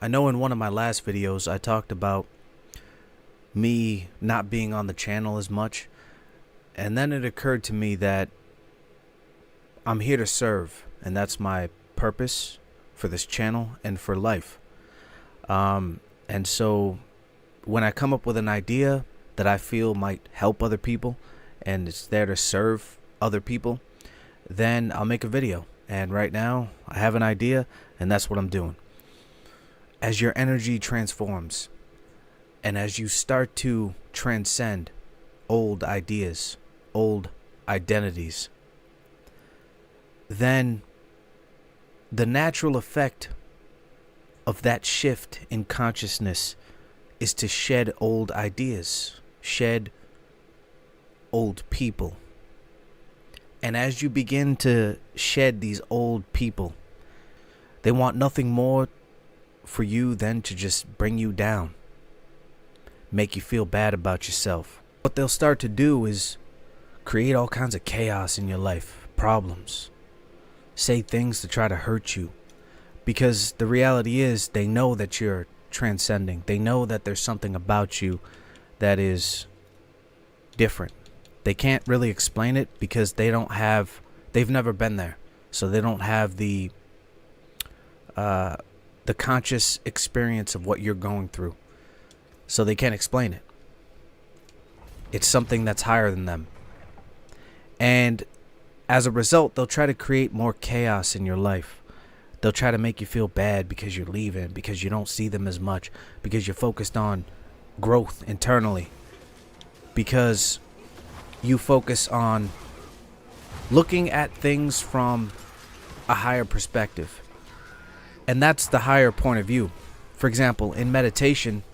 I know in one of my last videos I talked about me not being on the channel as much, and then it occurred to me that I'm here to serve, and that's my purpose for this channel and for life. And so when I come up with an idea that I feel might help other people and it's there to serve other people, then I'll make a video. And right now I have an idea, and that's what I'm doing. As your energy transforms and as you start to transcend old ideas, old identities, then the natural effect of that shift in consciousness is to shed old ideas, shed old people. And as you begin to shed these old people, they want nothing more for you than to just bring you down, make you feel bad about yourself. What they'll start to do is create all kinds of chaos in your life, problems, say things to try to hurt you, because the reality is they know that you're transcending. They know that there's something about you that is different. They can't really explain it because they've never been there. So they don't have the conscious experience of what you're going through. So they can't explain it. It's something that's higher than them. And as a result, they'll try to create more chaos in your life. They'll try to make you feel bad because you're leaving, because you don't see them as much, because you're focused on growth internally, because you focus on looking at things from a higher perspective. And that's the higher point of view. For example, in meditation,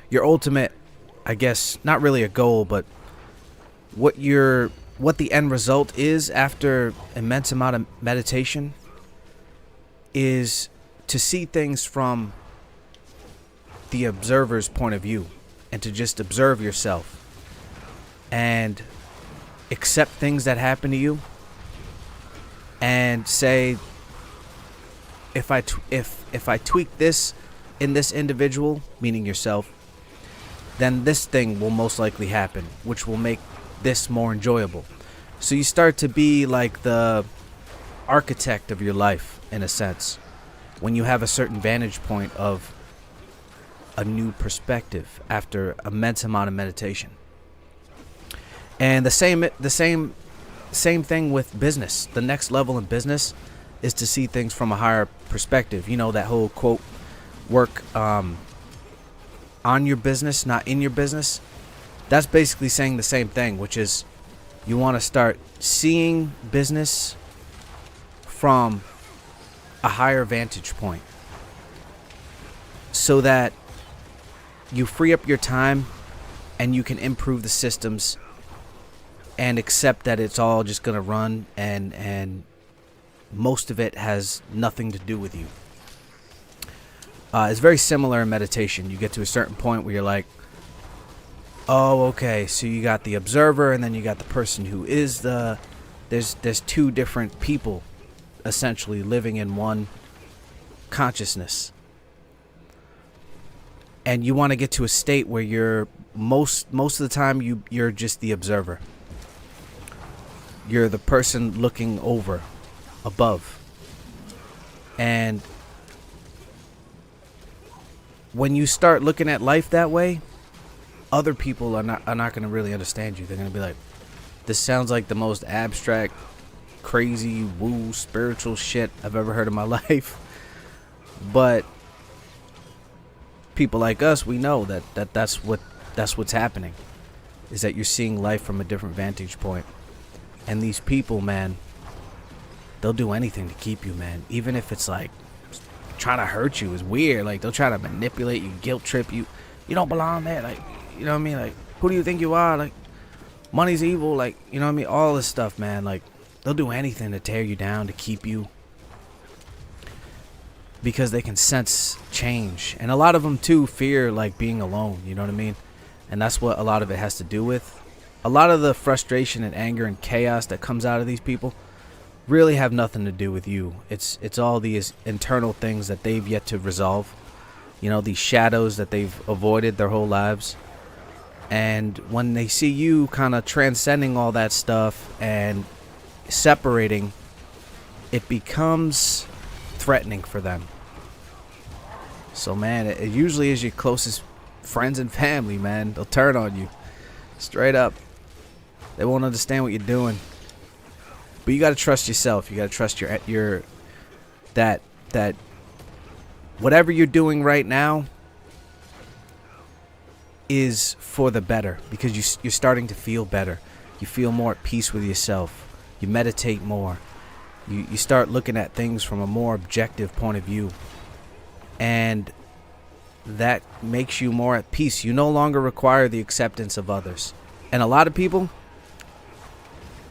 your ultimate, I guess, not really a goal, but what the end result is after immense amount of meditation is to see things from the observer's point of view and to just observe yourself and accept things that happen to you and say, if I tweak this in this individual, meaning yourself, then this thing will most likely happen, which will make this more enjoyable. So you start to be like the architect of your life, in a sense, when you have a certain vantage point of a new perspective after immense amount of meditation. And the same thing with business. The next level in business is to see things from a higher perspective. You know that whole quote, work on your business, not in your business. That's basically saying the same thing, which is you want to start seeing business from a higher vantage point so that you free up your time and you can improve the systems and accept that it's all just going to run and most of it has nothing to do with you. It's very similar in meditation. You get to a certain point where you're like, oh, okay, so you got the observer and then you got the person who is there's two different people essentially living in one consciousness. And you want to get to a state where you're most of the time you're just the observer. You're the person looking over, above. And when you start looking at life that way, other people are not going to really understand you. They're going to be like, this sounds like the most abstract, crazy, woo, spiritual shit I've ever heard in my life. But people like us, we know that's what's happening, is that you're seeing life from a different vantage point. And these people, man, they'll do anything to keep you, man. Even if it's like trying to hurt you is weird. Like they'll try to manipulate you, guilt trip you. You don't belong there. Like, you know what I mean? Like, who do you think you are? Like, money's evil. Like, you know what I mean? All this stuff, man. Like, they'll do anything to tear you down, to keep you, because they can sense change. And a lot of them too fear like being alone, you know what I mean? And that's what a lot of it has to do with. A lot of the frustration and anger and chaos that comes out of these people really have nothing to do with you. It's all these internal things that they've yet to resolve. You know, these shadows that they've avoided their whole lives. And when they see you kind of transcending all that stuff and separating, it becomes threatening for them. So, man, it usually is your closest friends and family, man. They'll turn on you. Straight up. They won't understand what you're doing. But you got to trust yourself. You got to trust your that whatever you're doing right now is for the better, because you're starting to feel better. You feel more at peace with yourself. You meditate more. You start looking at things from a more objective point of view. And that makes you more at peace. You no longer require the acceptance of others. And a lot of people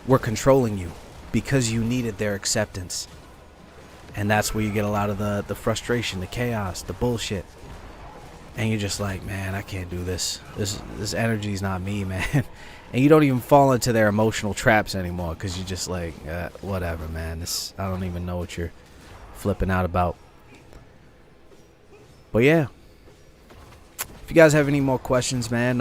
were controlling you because you needed their acceptance. And that's where you get a lot of the frustration, the chaos, the bullshit. And you're just like, man, I can't do this. This energy's not me, man. And you don't even fall into their emotional traps anymore, because you're just like, whatever, man. I don't even know what you're flipping out about. But yeah, if you guys have any more questions, man,